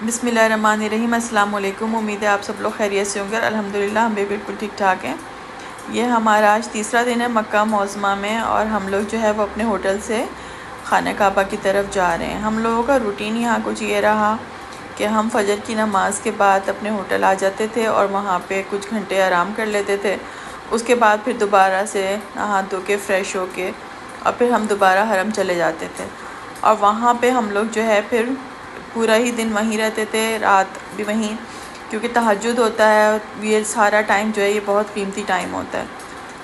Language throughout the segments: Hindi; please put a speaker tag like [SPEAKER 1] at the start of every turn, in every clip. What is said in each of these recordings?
[SPEAKER 1] बिस्मिल्लाहिर्रहमानिर्रहीम। अस्सलाम वालेकुम। उम्मीद है आप सब लोग खैरियत से होंगे। अल्हम्दुलिल्लाह हम भी बिल्कुल ठीक ठाक हैं। ये हमारा आज तीसरा दिन है मक्का मौज़मा में और हम लोग जो है वो अपने होटल से खाना काबा की तरफ जा रहे हैं। हम लोगों का रूटीन यहाँ कुछ ये रहा कि हम फजर की नमाज़ के बाद अपने होटल आ जाते थे और वहाँ पे कुछ घंटे आराम कर लेते थे। उसके बाद फिर दोबारा से नहा धो के फ़्रेश हो के और फिर हम दोबारा हरम चले जाते थे और वहाँ पे हम लोग जो है फिर पूरा ही दिन वहीं रहते थे, रात भी वहीं, क्योंकि तहज्जुद होता है। ये सारा टाइम जो है ये बहुत कीमती टाइम होता है।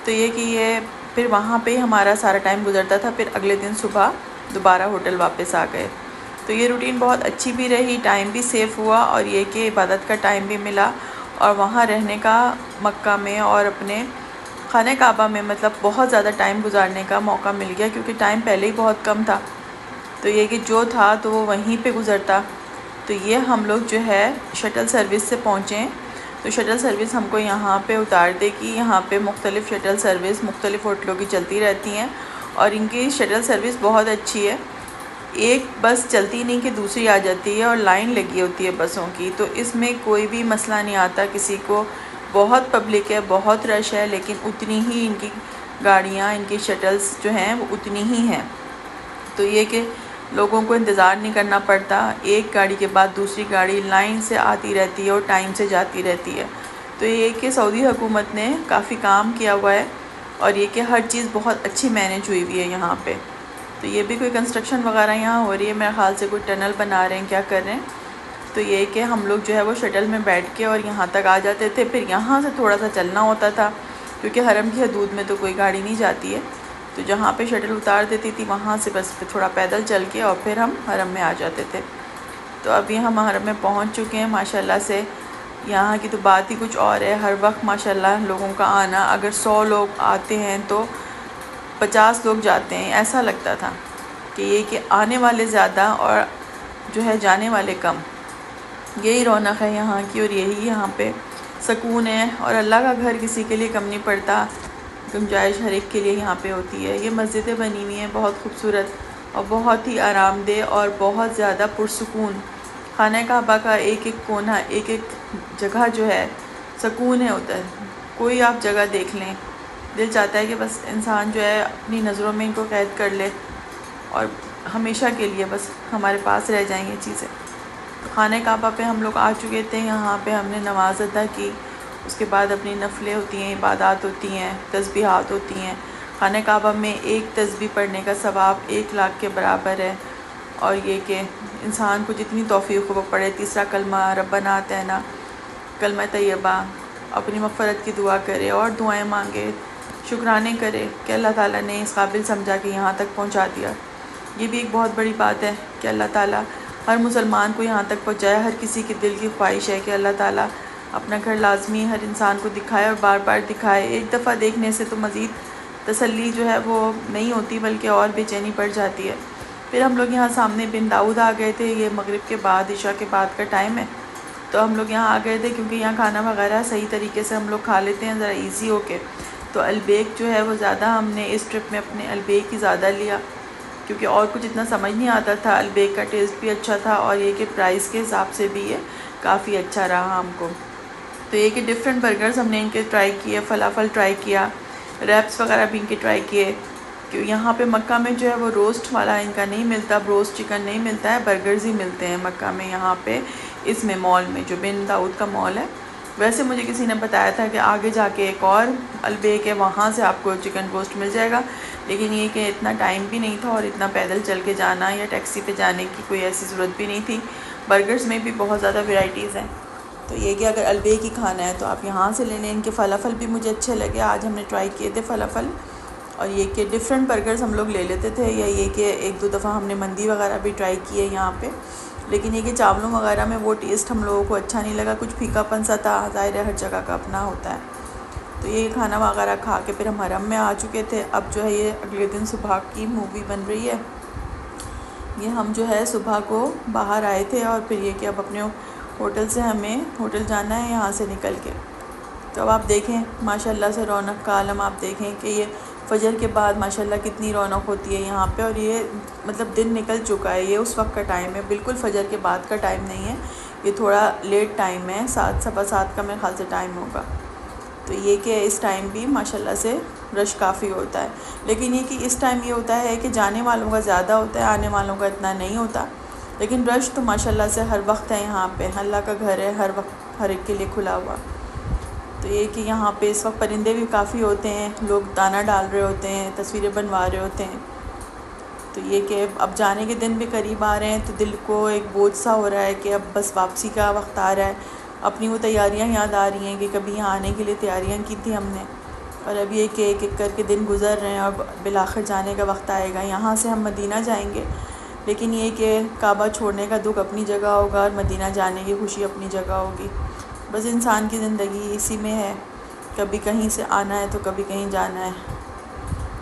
[SPEAKER 1] तो ये कि ये फिर वहाँ पे ही हमारा सारा टाइम गुजरता था। फिर अगले दिन सुबह दोबारा होटल वापस आ गए। तो ये रूटीन बहुत अच्छी भी रही, टाइम भी सेफ़ हुआ और ये कि इबादत का टाइम भी मिला और वहाँ रहने का मक्का में और अपने खाने काबा में मतलब बहुत ज़्यादा टाइम गुजारने का मौका मिल गया, क्योंकि टाइम पहले ही बहुत कम था। तो ये कि जो था तो वो वहीं पे गुज़रता। तो ये हम लोग जो है शटल सर्विस से पहुँचे। तो शटल सर्विस हमको यहाँ पे उतार देगी। यहाँ पे मुख्तलिफ़ शटल सर्विस मुख्तलिफ़ होटलों की चलती रहती हैं और इनकी शटल सर्विस बहुत अच्छी है। एक बस चलती नहीं कि दूसरी आ जाती है और लाइन लगी होती है बसों की, तो इसमें कोई भी मसला नहीं आता किसी को। बहुत पब्लिक है, बहुत रश है, लेकिन उतनी ही इनकी गाड़ियाँ, इनकी शटल्स जो हैं वो उतनी ही हैं। तो ये कि लोगों को इंतज़ार नहीं करना पड़ता, एक गाड़ी के बाद दूसरी गाड़ी लाइन से आती रहती है और टाइम से जाती रहती है। तो ये कि सऊदी हुकूमत ने काफ़ी काम किया हुआ है और ये कि हर चीज़ बहुत अच्छी मैनेज हुई हुई है यहाँ पे। तो ये भी कोई कंस्ट्रक्शन वगैरह यहाँ हो रही है, मेरे ख़्याल से कोई टनल बना रहे हैं, क्या कर रहे हैं। तो ये कि हम लोग जो है वो शटल में बैठ के और यहाँ तक आ जाते थे। फिर यहाँ से थोड़ा सा चलना होता था, क्योंकि हरम की हदूद में तो कोई गाड़ी नहीं जाती है। तो जहाँ पे शटल उतार देती थी वहाँ से बस थोड़ा पैदल चल के और फिर हम हरम में आ जाते थे। तो अभी हम हरम में पहुँच चुके हैं माशाल्लाह से। यहाँ की तो बात ही कुछ और है। हर वक्त माशाल्लाह लोगों का आना, अगर 100 लोग आते हैं तो 50 लोग जाते हैं। ऐसा लगता था कि ये कि आने वाले ज़्यादा और जो है जाने वाले कम। यही रौनक है यहाँ की और यही यहाँ पे सुकून है और अल्लाह का घर किसी के लिए कम नहीं पड़ता। गुंजाइश हर एक के लिए यहाँ पे होती है। ये मस्जिदें बनी हुई हैं बहुत खूबसूरत और बहुत ही आरामदेह और बहुत ज़्यादा पुरसुकून। खाना काबा का एक एक कोना, एक एक जगह जो है सुकून है उधर। कोई आप जगह देख लें, दिल चाहता है कि बस इंसान जो है अपनी नज़रों में इनको कैद कर ले और हमेशा के लिए बस हमारे पास रह जाएँ ये चीज़ें। तो खाना काबा पे हम लोग आ चुके थे। यहाँ पे हमने नमाज़ अदा की, उसके बाद अपनी नफ़लें होती हैं, इबादत होती हैं, तस्बीहात होती हैं। खाना काबा में एक तस्बीह पढ़ने का सवाब 1 लाख के बराबर है। और ये कि इंसान को जितनी तौफ़ीक़ हो वो पढ़े। तीसरा कलमा रब्बना आतिना, कलमा तैयबा, अपनी मग़फ़िरत की दुआ करे और दुआएं मांगे, शुक्राने करे कि अल्लाह ताला ने इस काबिल समझा कि यहाँ तक पहुँचा दिया। ये भी एक बहुत बड़ी बात है कि अल्लाह ताला हर मुसलमान को यहाँ तक पहुँचाए। हर किसी की दिल की ख्वाहिश है कि अल्लाह ताला अपना घर लाजमी हर इंसान को दिखाए और बार बार दिखाए। एक दफ़ा देखने से तो मज़ीद तसल्ली जो है वो नहीं होती, बल्कि और बेचैनी बढ़ जाती है। फिर हम लोग यहाँ सामने बिन दाऊद आ गए थे। ये मगरिब के बाद, इशा के बाद का टाइम है, तो हम लोग यहाँ आ गए थे क्योंकि यहाँ खाना वगैरह सही तरीके से हम लोग खा लेते हैं ज़रा ईज़ी हो के। तो अलबेक जो है वो ज़्यादा हमने इस ट्रिप में अपने अलबेक ही ज़्यादा लिया, क्योंकि और कुछ इतना समझ नहीं आता था। अलबेक का टेस्ट भी अच्छा था और ये कि प्राइस के हिसाब से भी ये काफ़ी अच्छा रहा हमको। तो ये कि डिफरेंट बर्गर्स हमने इनके ट्राई किए, फ़लाफ़ल ट्राई किया, रैप्स वगैरह भी इनके ट्राई किए। क्यों यहाँ पे मक्का में जो है वो रोस्ट वाला इनका नहीं मिलता, रोस्ट चिकन नहीं मिलता है, बर्गर्स ही मिलते हैं मक्का में यहाँ पे इसमें मॉल में, जो बिन दाऊद का मॉल है। वैसे मुझे किसी ने बताया था कि आगे जाके एक और अलबेक है, वहाँ से आपको चिकन रोस्ट मिल जाएगा, लेकिन ये कि इतना टाइम भी नहीं था और इतना पैदल चल के जाना या टैक्सी पे जाने की कोई ऐसी ज़रूरत भी नहीं थी। बर्गर्स में भी बहुत ज़्यादा वेराइटीज़ हैं। तो ये कि अगर अलबेक ही खाना है तो आप यहाँ से ले लें। इनके फ़लाफ़ल भी मुझे अच्छे लगे, आज हमने ट्राई किए थे फ़लाफ़ल। और ये कि डिफरेंट बर्गर्स हम लोग ले लेते थे, या ये कि एक दो दफ़ा हमने मंदी वगैरह भी ट्राई की है यहाँ पे, लेकिन ये कि चावलों वगैरह में वो टेस्ट हम लोगों को अच्छा नहीं लगा, कुछ फीकापन सा था। ज़ाहिर है हर जगह का अपना होता है। तो ये खाना वगैरह खा के फिर हम हरम में आ चुके थे। अब जो है ये अगले दिन सुबह की मूवी बन रही है। ये हम जो है सुबह को बाहर आए थे और फिर ये कि अब अपने होटल से हमें होटल जाना है यहाँ से निकल के। तो अब आप देखें माशाल्लाह से रौनक का आलम आप देखें कि ये फ़जर के बाद माशाल्लाह कितनी रौनक होती है यहाँ पे। और ये मतलब दिन निकल चुका है, ये उस वक्त का टाइम है, बिल्कुल फ़जर के बाद का टाइम नहीं है। ये थोड़ा लेट टाइम है, 7 सवा 7 का मेरे ख्याल से टाइम होगा। तो ये कि इस टाइम भी माशाल्लाह से रश काफ़ी होता है, लेकिन ये कि इस टाइम ये होता है कि जाने वालों का ज़्यादा होता है, आने वालों का इतना नहीं होता। लेकिन रश तो माशाल्लाह से हर वक्त है यहाँ पे, अल्लाह का घर है, हर वक्त हर एक के लिए खुला हुआ। तो ये कि यहाँ पे इस वक्त परिंदे भी काफ़ी होते हैं, लोग दाना डाल रहे होते हैं, तस्वीरें बनवा रहे होते हैं। तो ये कि अब जाने के दिन भी करीब आ रहे हैं, तो दिल को एक बोझ सा हो रहा है कि अब बस वापसी का वक्त आ रहा है। अपनी वो तैयारियां याद आ रही हैं कि कभी यहाँ आने के लिए तैयारियां की थी हमने, और अब ये कि एक एक करके दिन गुज़र रहे हैं, अब बिलाखिर जाने का वक्त आएगा। यहाँ से हम मदीना जाएंगे, लेकिन ये कि काबा छोड़ने का दुख अपनी जगह होगा और मदीना जाने की खुशी अपनी जगह होगी। बस इंसान की ज़िंदगी इसी में है, कभी कहीं से आना है तो कभी कहीं जाना है,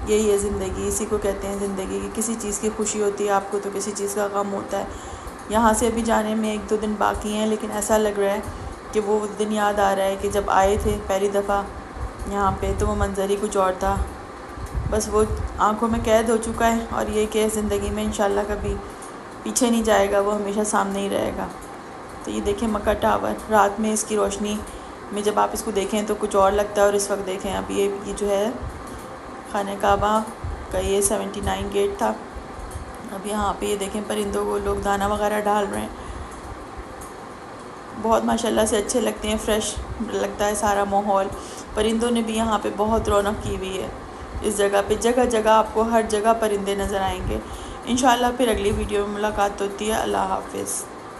[SPEAKER 1] यही है ज़िंदगी। इसी को कहते हैं ज़िंदगी कि किसी चीज़ की खुशी होती है आपको तो किसी चीज़ का गम होता है। यहाँ से अभी जाने में 1-2 दिन बाकी हैं, लेकिन ऐसा लग रहा है कि वो दिन याद आ रहा है कि जब आए थे पहली दफ़ा यहाँ पे, तो वो मंज़र ही कुछ और था। बस वो आँखों में कैद हो चुका है, और ये कि ज़िंदगी में इंशाल्लाह कभी पीछे नहीं जाएगा, वो हमेशा सामने ही रहेगा। तो ये देखें मक्का टावर, रात में इसकी रोशनी में जब आप इसको देखें तो कुछ और लगता है, और इस वक्त देखें अब ये जो है खाने काबा का ये 79 गेट था। अब यहाँ पे ये देखें परिंदों को लोग दाना वगैरह डाल रहे हैं, बहुत माशाल्लाह से अच्छे लगते हैं, फ्रेश लगता है सारा माहौल। परिंदों ने भी यहाँ पे बहुत रौनक की हुई है इस जगह पे, जगह जगह आपको हर जगह परिंदे नज़र आएंगे। इंशाल्लाह फिर अगली वीडियो में मुलाकात होती है। अल्लाह हाफ़िज़।